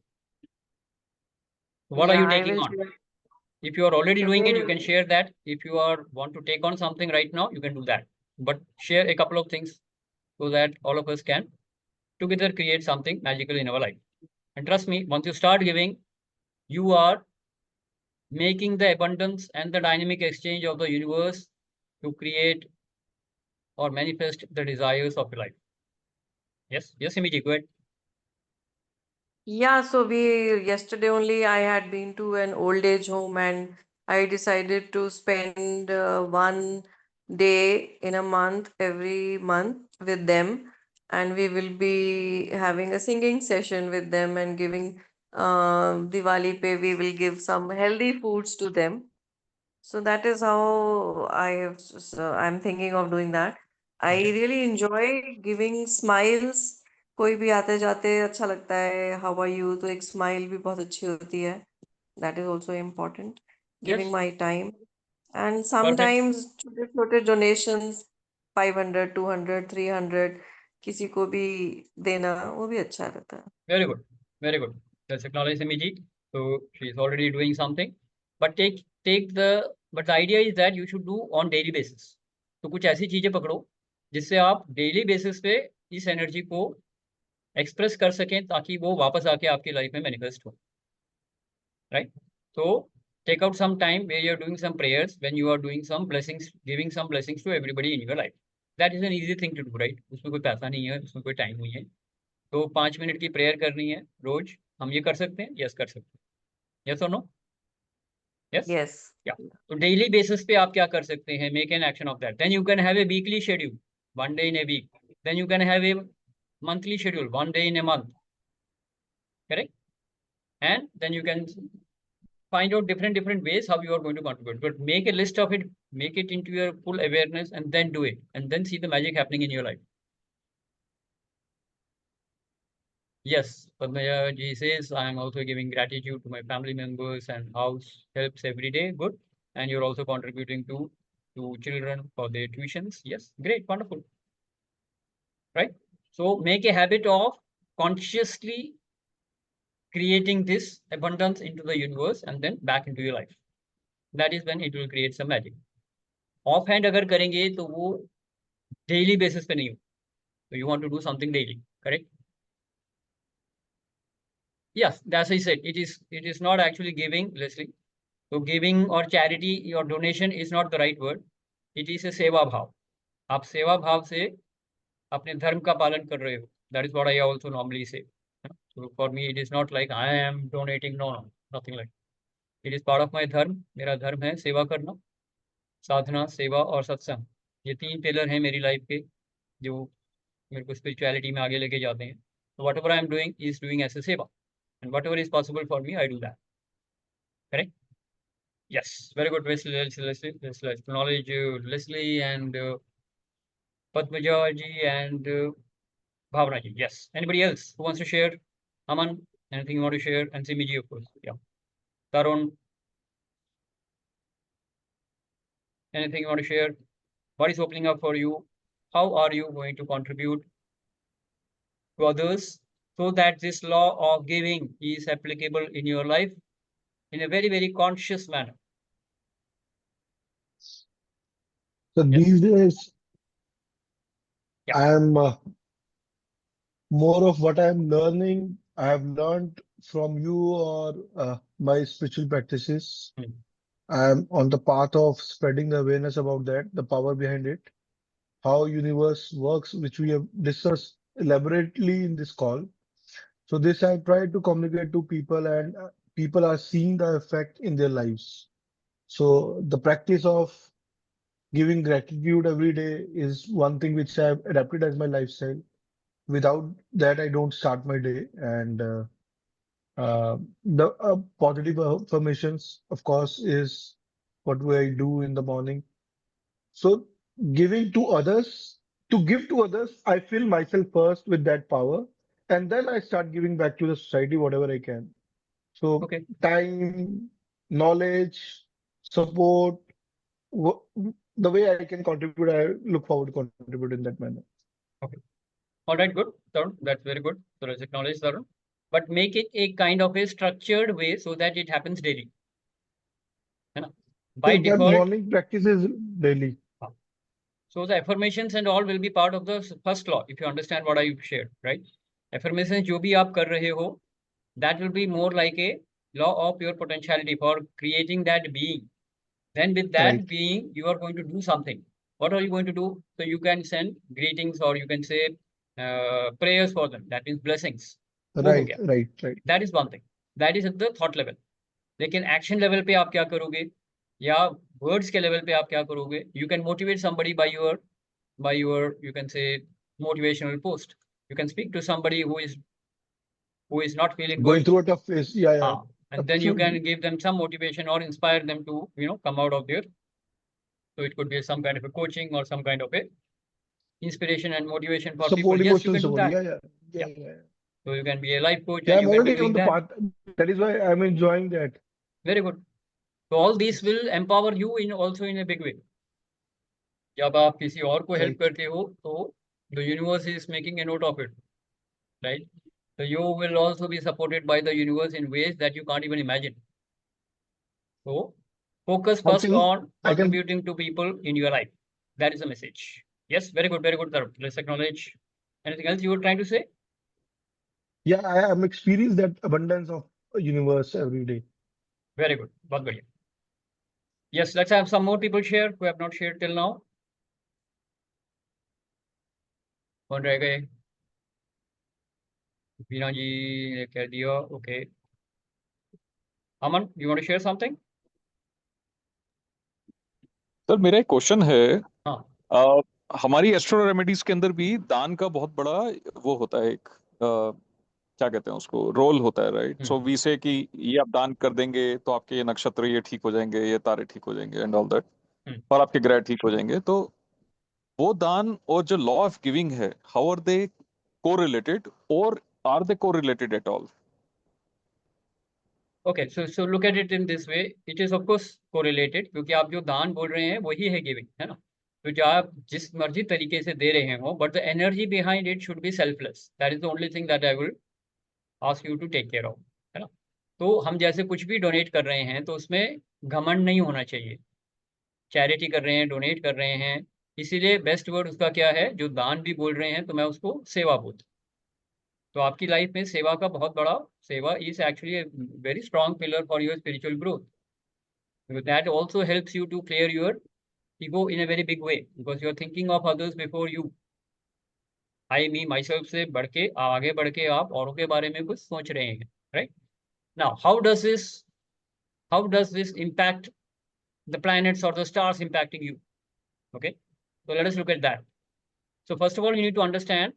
What are you Yeah, I taking will on? share. If you are already doing it, you Today, can share that. If you want to take on something right now, you can do that. But share a couple of things so that all of us can together create something magical in our life. And trust me, once you start giving, you are making the abundance and the dynamic exchange of the universe to create or manifest the desires of your life. Yes, yes, Simiji, go ahead. yeah, so yesterday only I had been to an old age home and I decided to spend 1 day in a month every month with them, and we will be having a singing session with them and giving Diwali pe we will give some healthy foods to them. So that is how I'm thinking of doing that. I Okay. really enjoy giving smiles. कोई भी आते जाते अच्छा लगता है. How are you? तो एक smile भी बहुत अच्छी होती है. That is also important. Giving Yes, my time. And perfect. sometimes छोटे छोटे donations 500, 200, 300 किसी को भी देना वो भी अच्छा रहता है. Very good. Very good. Let's acknowledge Simiji. So she's already doing something. But but the idea is that you should do on daily basis. तो कुछ ऐसी चीजें पकड़ो जिससे आप डेली बेसिस पे इस एनर्जी को एक्सप्रेस कर सकें, ताकि वो वापस आके आपकी लाइफ में मैनिफेस्ट हो. Right? So take out some time where you're doing some prayers, when you are doing some blessings, giving some blessings to everybody in your life. That is an easy thing to do, right? उसमें कोई पैसा नहीं है, उसमें कोई time नहीं है. तो 5 मिनट की प्रेयर करनी है रोज. हम ये कर सकते हैं? यस, कर सकते हैं. यस और नो? यस. Yes. या तो डेली बेसिस पे आप क्या कर सकते हैं? Make an action of that. Then you can have a weekly schedule, 1 day in a week. Then you can have a monthly schedule, 1 day in a month. Correct? And then you can find out different ways how you are going to contribute. But make a list of it, make it into your full awareness, and then do it, and then see the magic happening in your life. Yes, Padmaya ji says, I am also giving gratitude to my family members and house helps every day. Good. And you're also contributing to children for their tuitions. Yes, great, wonderful. Right? So make a habit of consciously creating this abundance into the universe and then back into your life. That is when it will create some magic. Offhand अगर करेंगे तो वो daily basis पे नहीं हो. So you want to do something daily, correct? Yes, as I said, it is not actually giving, Leslie. So giving or charity or donation is not the right word. It is a सेवा भाव. आप सेवा भाव से अपने धर्म का पालन कर रहे हो. That is what I also normally say. So for me, it is not like I am donating. No, nothing like. It is part of my dharma. मेरा धर्म है सेवा करना, साधना, सेवा और सत्संग. ये 3 पिलर हैं मेरी लाइफ के जो मेरे को स्पिरिचुअलिटी में आगे लेके जाते हैं. So whatever I am doing is doing as a seva, and whatever is possible for me, I do that. Correct? Yes, very good. Leslie, acknowledge Leslie and Padmaja ji and Bhavana ji. Yes. Anybody else who wants to share? Aman, anything you want to share? And Simi ji, of course. Yeah. Tarun, anything you want to share? What is opening up for you? How are you going to contribute to others so that this law of giving is applicable in your life in a very, very conscious manner? So Yes. these days, Yeah. I am more of what I am learning. I have learned from you or my spiritual practices. Hmm. I am on the path of spreading the awareness about that, the power behind it, how universe works, which we have discussed elaborately in this call. So this I try to communicate to people, and people are seeing the effect in their lives. So the practice of giving gratitude every day is one thing which I've adapted as my lifestyle. Without that, I don't start my day. And the positive affirmations, of course, is what do I do in the morning. So giving to others, to give to others, I fill myself first with that power, and then I start giving back to the society whatever I can. So Okay. time, knowledge, support, the way I can contribute, I look forward to contribute in that manner. Okay. All right, good. Tarun, that's very good. So let's acknowledge Tarun. But make it a kind of a structured way so that it happens daily. You know? By So that default, morning practice is daily. so the affirmations and all will be part of the first law, if you understand what I shared, right? Affirmations जो भी आप कर रहे हो, that will be more like a law of your potentiality for creating that being. Then with that Right. being, you are going to do something. What are you going to do? So you can send greetings or you can say prayers for them. That means blessings. वो हो Right, गया. right. That is one thing. That is at the thought level. लेकिन action level पे आप क्या करोगे या words के level पे आप क्या करोगे? You can motivate somebody by your you can say motivational post. You can speak to somebody who is not feeling Going good. through a tough phase. Yeah. And then you can Absolutely. give them some motivation or inspire them to come out of there. So it could be some kind of a coaching or some kind of a inspiration and motivation for people. Support, Yes, you emotional can do support. that. Yeah. So you can be a life coach Yeah, and I'm you can be already doing on the that. path. That is why I'm enjoying that. Very good. So all these will empower you also in a big way. जब आप किसी और को help Right. करते हो तो the universe is making a note of it, right? So you will also be supported by the universe in ways that you can't even imagine. So focus I first can, on I can, contributing to people in your life. That is the message. Yes, very good, Tarun. Let's acknowledge. Anything else you were trying to say? yeah, I am experiencing that abundance of universe every day. Very good. बहुत बढ़िया. Yes, let's have some more people share who have not shared till now. कौन रह गए? बीना जी ने कह दिया. Okay. Aman, you want to share something? Sir मेरा एक क्वेश्चन है हाँ. हमारी एस्ट्रो रेमेडीज के अंदर भी दान का बहुत बड़ा वो होता है एक क्या कहते हैं उसको रोल होता है राइट सो वी से कि ये आप दान कर देंगे तो आपके ये नक्षत्र ये ठीक हो जाएंगे ये तारे ठीक हो जाएंगे एंड ऑल दैट और आपके ग्रह ठीक हो जाएंगे तो वो दान और जो लॉ ऑफ गिविंग है हाउ आर दे कोरिलेटेड और are they correlated at all Okay, so look at it in this way. It is of course correlated क्योंकि आप जो दान बोल रहे हैं वही है गिविंग है ना. तो जो आप जिस मर्जी तरीके से दे रहे हो but the energy behind it should be selfless. That is the only thing that I will ask you to take care of है ना. तो हम जैसे कुछ भी डोनेट कर रहे हैं तो उसमें घमंड नहीं होना चाहिए. चैरिटी कर रहे हैं, डोनेट कर रहे हैं, इसीलिए बेस्ट वर्ड उसका क्या है, जो दान भी बोल रहे हैं तो मैं उसको सेवा बोलता हूँ. तो आपकी लाइफ में सेवा का बहुत बड़ा सेवा is actually very strong pillar for your spiritual growth. That also helps you to clear your ego in a very big way because you are thinking of others before you. I me my self से बढ़ के आगे बढ़ के आप औरों के बारे में कुछ सोच रहे हैं, right? Now how does this impact the planets or the stars impacting you? Okay, so let us look at that. So first of all, you need to understand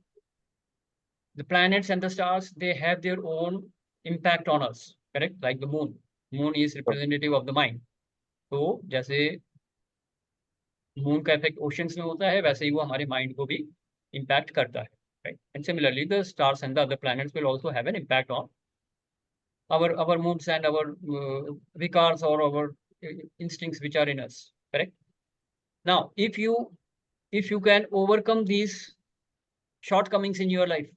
the planets and the stars, they have their own impact on us, correct? Like the moon is representative of the mind. तो जैसे moon का effect oceans में होता है, वैसे ही वो हमारे mind को भी इम्पैक्ट करता है, right? And similarly the stars and the other planets will also have an impact on our moods and our vikars or our instincts which are in us, correct? Now if you can overcome these shortcomings in your life,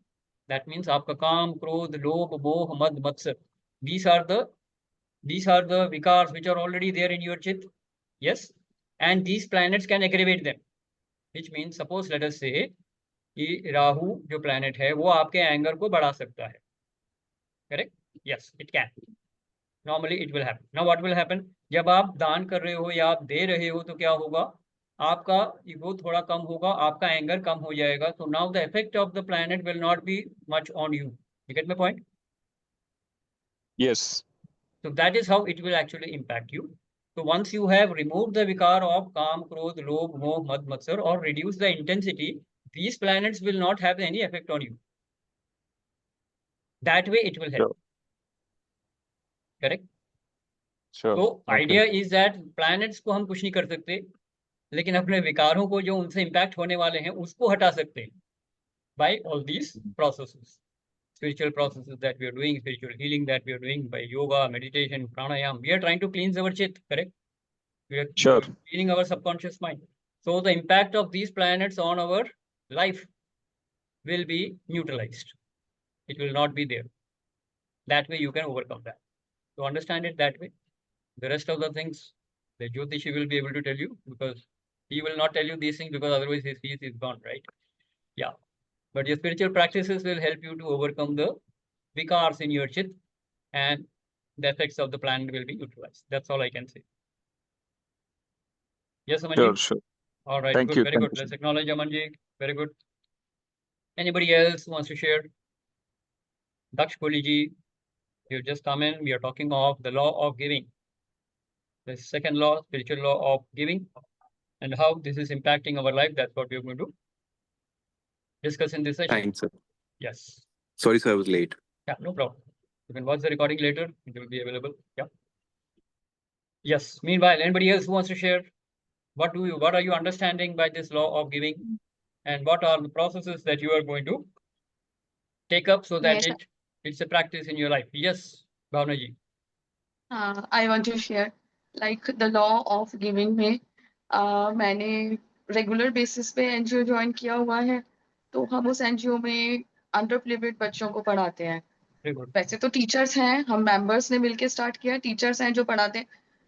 that means आपका काम, क्रोध, लोभ, मोह, मद, मत्सर, these are the vikars which are already there in your chit, yes, and these planets can aggravate them, which means suppose let us say कि राहु जो planet है वो आपके एंगर को बढ़ा सकता है, correct? Yes, it can. Normally it will happen. Now what will happen? जब आप दान कर रहे हो या आप दे रहे हो तो क्या होगा? आपका ईगो थोड़ा कम होगा, आपका एंगर कम हो जाएगा. So now the effect of the planet will not be much on you. You get my point? Yes. So that is how it will actually impact you. So once you have removed the vikar of Kam, Krodh, Lobh, Moh, Mad, Matsar or reduce the intensity, these planets will not have any effect on you. That way it will help. Sure. Correct? Sure. तो Okay. Idea is that planets को हम कुछ नहीं कर सकते, लेकिन अपने विकारों को जो उनसे इम्पैक्ट होने वाले हैं उसको हटा सकते हैं by all these processes, spiritual processes that we are doing, spiritual healing that we are doing by yoga, meditation, pranayam. We are trying to cleanse our chit, correct? We are Sure. cleaning our subconscious mind. So the impact of these planets on our life will be neutralized. It will not be there. That way you can overcome that. To understand it that way. The rest of the things, the Jyotishi will be able to tell you, because he will not tell you these things because otherwise his fees is gone, right? Yeah. But your spiritual practices will help you to overcome the vikars in your chit and the effects of the planet will be neutralized. That's all I can say. Yes, Amanji? Sure. Sure. All right, Thank good, you. very Thank good. you. Let's acknowledge Amanji. Very good. Anybody else who wants to share? Daksh Koliji, you just come in. We are talking of the law of giving. The second law, spiritual law of giving, and how this is impacting our life. That's what we are going to discuss in this session. Thanks, sir. Yes. Sorry, sir, I was late. Yeah, no problem. You can watch the recording later. It will be available. Yeah. Yes. Meanwhile, anybody else who wants to share? What are you understanding by this law of giving? And what are the processes that you are going to take up so that Yes. it's a practice in your life? Yes, Bhavna ji. I want to share like the law of giving में मैंने regular basis पे NGO join किया हुआ है, तो हम उस NGO में अंडर प्रिविलेज्ड बच्चों को पढ़ाते हैं. Very good. वैसे तो टीचर्स हैं, हम मेंबर्स ने मिलके स्टार्ट किया, टीचर्स हैं जो पढ़ाते हैं,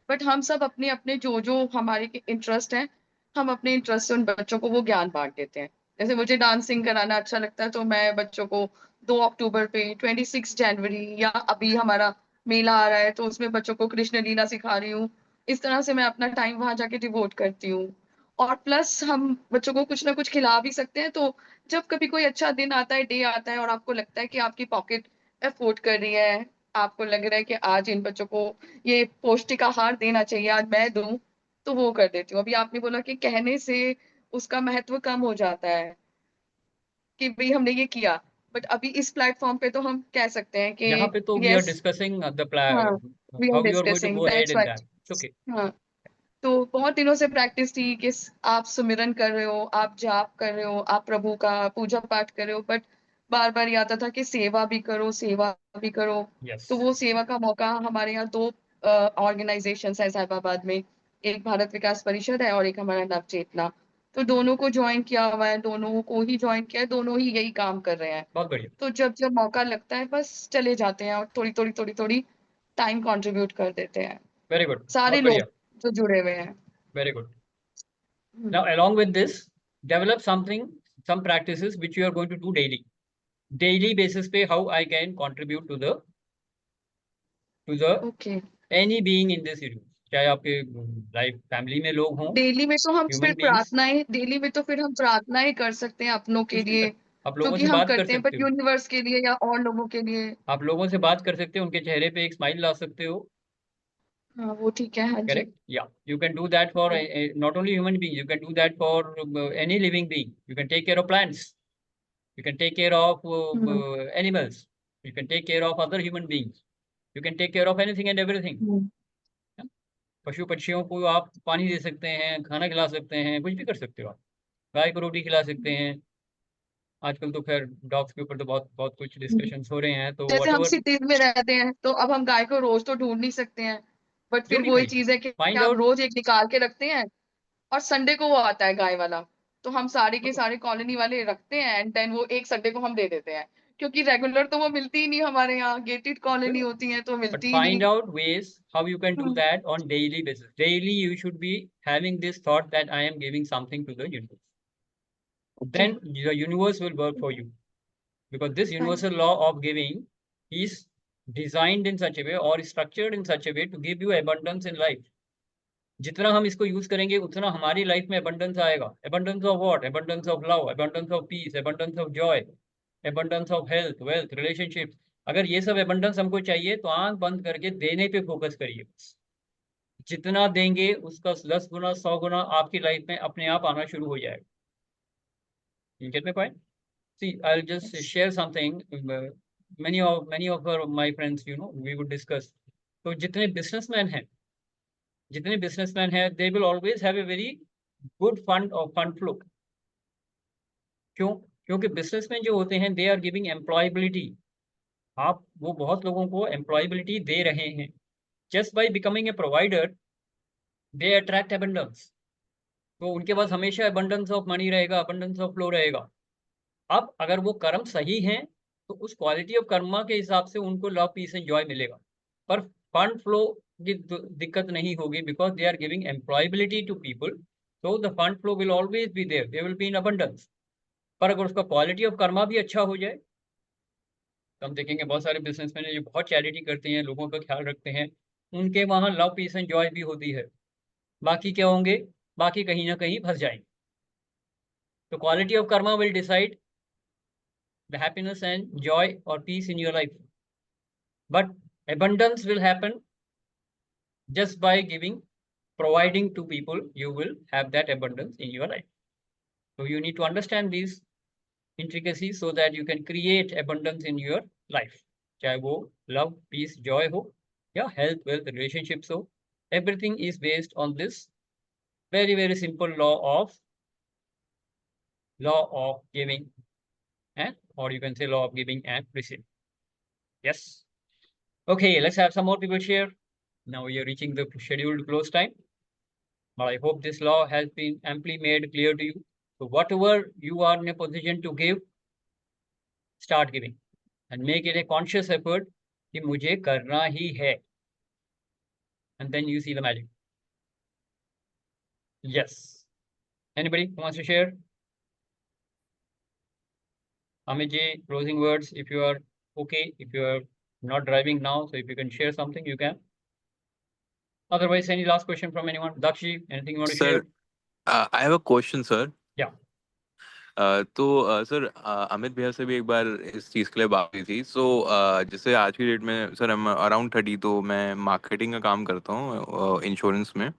बट हम सब अपने अपने जो हमारे इंटरेस्ट हैं, हम अपने इंटरेस्ट से उन बच्चों को वो ज्ञान बांट देते हैं. जैसे मुझे डांसिंग कराना अच्छा लगता है, तो मैं बच्चों को 2 अक्टूबर पे, 26 जनवरी या अभी हमारा मेला आ रहा है तो उसमें बच्चों को कृष्ण लीला सिखा रही हूँ. इस तरह से मैं अपना टाइम वहां जाके डिवोट करती हूँ. और प्लस हम बच्चों को कुछ ना कुछ खिला भी सकते हैं. तो जब कभी कोई अच्छा दिन आता है, डे आता है और आपको लगता है कि आपकी पॉकेट अफोर्ड कर रही है, आपको लग रहा है कि आज इन बच्चों को ये पौष्टिक आहार देना चाहिए, आज मैं दूं, तो वो कर देती हूँ. अभी आपने बोला कि कहने से उसका महत्व कम हो जाता है कि भाई हमने ये किया, बट अभी इस प्लेटफॉर्म पे तो हम कह सकते हैं कि यहाँ पे तो we are yes, discussing the हाँ, plan, we are how you are going to discussing, go ahead that's in why. that. It's okay. हाँ, तो बहुत दिनों से प्रैक्टिस थी कि आप सुमिरन कर रहे हो, आप जाप कर रहे हो, आप प्रभु का पूजा पाठ कर रहे हो, बट बार बार ये आता था कि सेवा भी करो, सेवा भी करो. Yes. तो वो सेवा का मौका हमारे यहाँ 2 ऑर्गेनाइजेशन है साहिबाबाद में, एक भारत विकास परिषद है और एक हमारा नवचेतना. तो दोनों को ज्वाइन किया हुआ है, दोनों को ही ज्वाइन किया है, दोनों ही यही काम कर रहे हैं. बहुत बढ़िया. तो जब जब मौका लगता है बस चले जाते हैं और थोड़ी थोड़ी टाइम कंट्रीब्यूट कर देते हैं. Very good. सारे बहुत लोग बढ़िया. जो जुड़े हुए हैं. Very good. Now, along with this, develop some practices which you are going to do daily. Daily basis पे how I can contribute to the okay. any being in this universe. चाहे आपके लाइफ फैमिली में लोग हों, daily में तो हम Human फिर beings. प्रार्थनाएं, डेली में तो फिर हम प्रार्थनाएं कर सकते हैं अपनों के लिए, आप जो लोगों कि से हम बात कर करते हैं, सकते बट हो, यूनिवर्स के लिए या और लोगों के लिए। आप लोगों से बात कर सकते हो, उनके चेहरे पे एक स्माइल ला सकते हो। हाँ वो ठीक है, हाँ जी। Correct? Yeah, you can do that for not only human being, you can do that for any living being. You can take care of plants, you can take care of hmm, animals, you can take care of other human beings, you can take care of anything and everything. Hmm, Yeah? पशु पक्षियों को आप पानी दे सकते हैं, खाना खिला सकते हैं, कुछ भी कर सकते हो आप। गाय को रोटी खिला सकते हैं। आजकल तो खैर डॉग्स के ऊपर तो बहुत बहुत कुछ हम्म। डिस्कशंस हो रहे हैं, तो जैसे हम व्हाटएवर। सिटीज में रहते हैं तो अब हम गाय को रोज तो ढूंढ नहीं सकते हैं, बट क्यों फिर नहीं वही भाई, चीज है कि फाइंड आप आउट। रोज एक निकाल के रखते हैं और संडे को वो आता है गाय वाला, तो हम सारे के सारे कॉलोनी वाले रखते हैं एंड देन वो एक संडे को हम दे देते हैं, क्योंकि रेगुलर तो वो मिलती ही नहीं, हमारे यहाँ गेटेड कॉलोनी होती है तो But मिलती ही find नहीं। out ways how you can do that on daily basis. Daily, you should be having this thought that I am giving something to the universe. Ji, Then the universe will work for you, because this हाँ universal law of giving is designed in such a way or structured in such a way to give you abundance in life. जितना हम इसको use करेंगे उतना हमारी life में abundance आएगा। Abundance of what? Abundance of love, abundance of peace, abundance of joy, abundance of health, wealth, relationships. अगर ये सब abundance हमको चाहिए तो आंख बंद करके देने पे फोकस करिए बस। जितना देंगे उसका 10 गुना 100 गुना आपकी लाइफ में अपने आप आना शुरू हो जाएगा। You get my point? See, I'll just share something. Many of my friends, we would discuss. तो जितने businessmen हैं, they will always have a very good fund flow. क्यों? क्योंकि businessmen जो होते हैं, they are giving employability. आप वो बहुत लोगों को employability दे रहे हैं. Just by becoming a provider, they attract abundance. तो उनके पास हमेशा abundance of money रहेगा, abundance of flow रहेगा। अब अगर वो कर्म सही हैं तो उस क्वालिटी ऑफ कर्मा के हिसाब से उनको लव पीस एंड जॉय मिलेगा, पर फंड फ्लो की दिक्कत नहीं होगी, because they are giving employability to people, so the fund flow will always be there, they will be in abundance. पर अगर उसका क्वालिटी ऑफ कर्मा भी अच्छा हो जाए, तो हम देखेंगे बहुत सारे बिजनेसमैन हैं जो बहुत चैरिटी करते हैं, लोगों का ख्याल रखते हैं, उनके वहाँ लव पीस एंड जॉय भी होती है। बाकी क्या होंगे? बाकी कहीं ना कहीं फंस जाएंगे। तो quality of Karma will decide the happiness and joy or peace in your life. But abundance will happen just by providing to people. You will have that abundance in your life. So you need to understand these intricacies so that you can create abundance in your life. चाहे वो love, peace, joy हो, या health, wealth, relationships हो, everything is based on this very, very simple law of giving, and or you can say law of giving and receiving. Yes. Okay, let's have some more people share. Now we are reaching the scheduled close time, but I hope this law has been amply made clear to you. So whatever you are in a position to give, start giving and make it a conscious effort कि मुझे करना ही है, and then you see the magic. Yes. Anybody who wants to share? Amit ji, closing words if you are okay, if you are not driving now, so if you can share something, you can. Otherwise, any last question from anyone? Dakshi, anything you want to share? Sir, I have a question, sir. Yeah. तो sir Amit भैया से भी एक बार इस चीज़ के लिए बात हुई थी। सो जैसे आज की डेट में सर हम अराउंड 30, तो मैं मार्केटिंग का काम करता हूँ इंश्योरेंस में।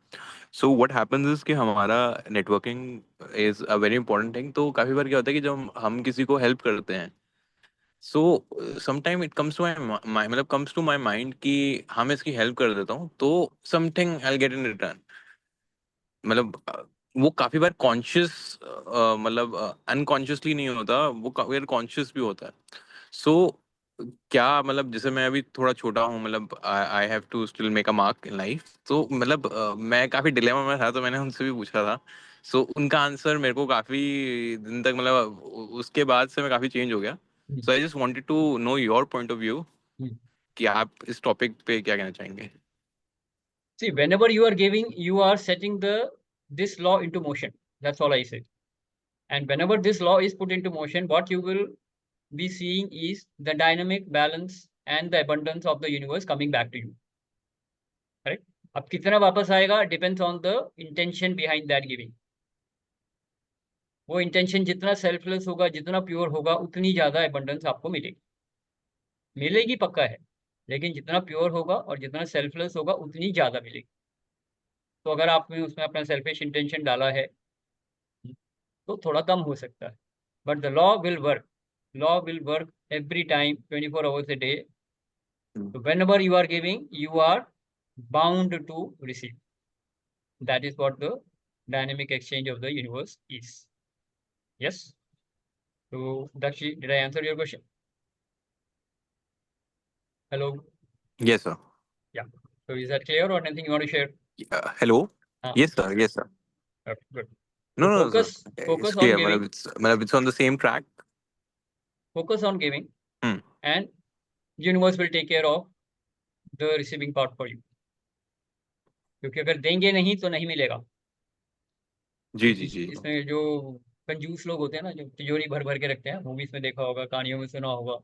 सो व्हाट हैपेंस इज कि हमारा networking is a very important thing. तो काफ़ी बार क्या होता है कि जब हम किसी को हेल्प करते हैं, so sometime it comes to my मतलब कम्स टू माई माइंड कि हाँ मैं इसकी हेल्प कर देता हूँ तो something I get in return. मतलब वो काफी बार कॉन्शियस मतलब अनकॉन्शियसली नहीं होता, वो काफी बार कॉन्शियस भी होता है। सो क्या मतलब जैसे मैं अभी थोड़ा छोटा हूँ, मतलब I have to still make a mark in life. तो मतलब मैं काफी डिलेमा में था, तो मैंने उनसे भी पूछा था। सो उनका आंसर मेरे को काफी दिन तक मतलब उसके बाद से मैं काफी चेंज हो गया। So I just wanted to know your point of view कि आप इस टॉपिक पे क्या कहना चाहेंगे। See, whenever you are giving, you are setting this law into motion. That's all I say. And whenever this law is put into motion, what you will be seeing is the dynamic balance and the abundance of the universe coming back to you. Correct? अब कितना वापस आएगा depends on the intention behind that giving. वो intention जितना selfless होगा, जितना pure होगा, उतनी ज्यादा एबंडेंस आपको मिलेगी। मिलेगी पक्का है, लेकिन जितना प्योर होगा और जितना सेल्फलेस होगा उतनी ज्यादा मिलेगी। तो अगर आपने उसमें अपना सेल्फिश इंटेंशन डाला है तो थोड़ा कम हो सकता है, but the law will work every time 24 hours a day. So whenever you are giving, you are bound to receive. That is what the dynamic exchange of the universe is. Yes. So Dakshi, did I answer your question? Hello. Yes, sir. Yeah. So is that clear or anything you want to share? Hello. Ah, Yes, sir. Yes, sir. okay, good. No, So no, sir. It's focus on clear. giving, It's on the same track. focus on giving, Hmm. and universe will take care of the receiving part for you. क्योंकि अगर देंगे नहीं तो नहीं मिलेगा। जी जी जी। इसमें जो कंजूस लोग होते हैं ना, जो तिजोरी भर भर के रखते हैं, मूवीज में देखा होगा, कहानियों में सुना होगा।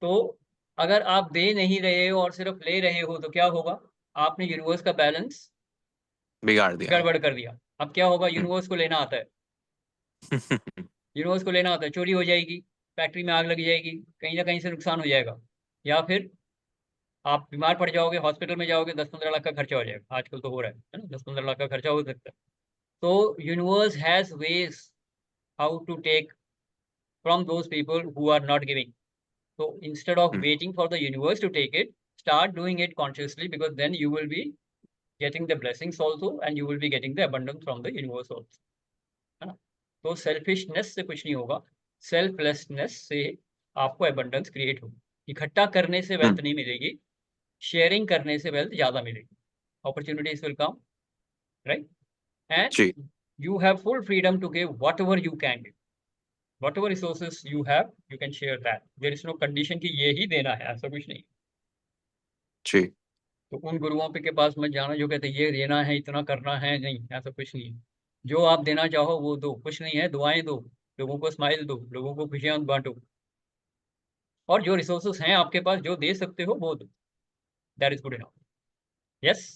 तो अगर आप दे नहीं रहे हो और सिर्फ ले रहे हो तो क्या होगा? आपने यूनिवर्स का बैलेंस बिगाड़ दिया। गड़बड़ कर दिया। अब क्या होगा? यूनिवर्स को लेना आता है, यूनिवर्स को लेना आता है, चोरी हो जाएगी, फैक्ट्री में आग लग जाएगी, कहीं ना कहीं से नुकसान हो जाएगा, या फिर आप बीमार पड़ जाओगे, हॉस्पिटल में जाओगे, 10-15 लाख का खर्चा हो जाएगा। आजकल तो हो रहा है ना, 10-15 लाख का खर्चा हो सकता है। तो universe has ways how to take from those people who are not giving. So instead of waiting for the universe to take it, start doing it consciously, because then you will be getting the blessings also, and you will be getting the abundance from the universe also. है ना? तो selfishness से कुछ नहीं होगा, selflessness से आपको abundance create होगी। इकट्ठा करने से वेल्थ नहीं मिलेगी, शेयरिंग करने से वेल्थ ज्यादा मिलेगी। Opportunities will come, right? And ji you have full freedom to give whatever you can give. Whatever resources you have, you can share that. There is no condition कि ये ही देना है, ऐसा कुछ नहीं। जी। तो उन गुरुओं के पास मत जाना जो कहते हैं ये देना है, इतना करना है, नहीं, ऐसा कुछ नहीं है। जो आप देना चाहो वो दो, कुछ नहीं है, दुआएं दो, लोगों को स्माइल दो, लोगों को खुशियां बांटो, और जो रिसोर्सेस हैं आपके पास, जो दे सकते हो वो दो। That is good enough. Yes.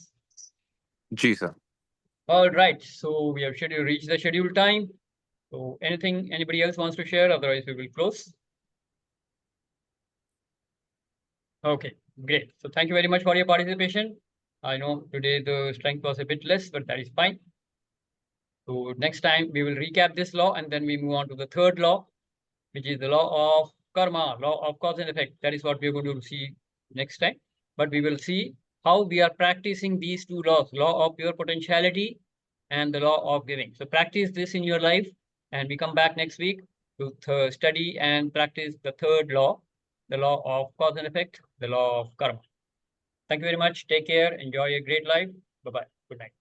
जी sir. All right, so we have reached the scheduled time. So anything anybody else wants to share? Otherwise, we will close. Okay, great. So thank you very much for your participation. I know today the strength was a bit less, but that is fine. So next time we will recap this law, and then we move on to the third law, which is the law of karma, law of cause and effect. That is what we are going to see next time. But we will see how we are practicing these two laws, law of pure potentiality and the law of giving. So practice this in your life, and we come back next week to study and practice the third law, the law of cause and effect, the law of karma. Thank you very much. Take care. Enjoy a great life. Bye-bye. Good night.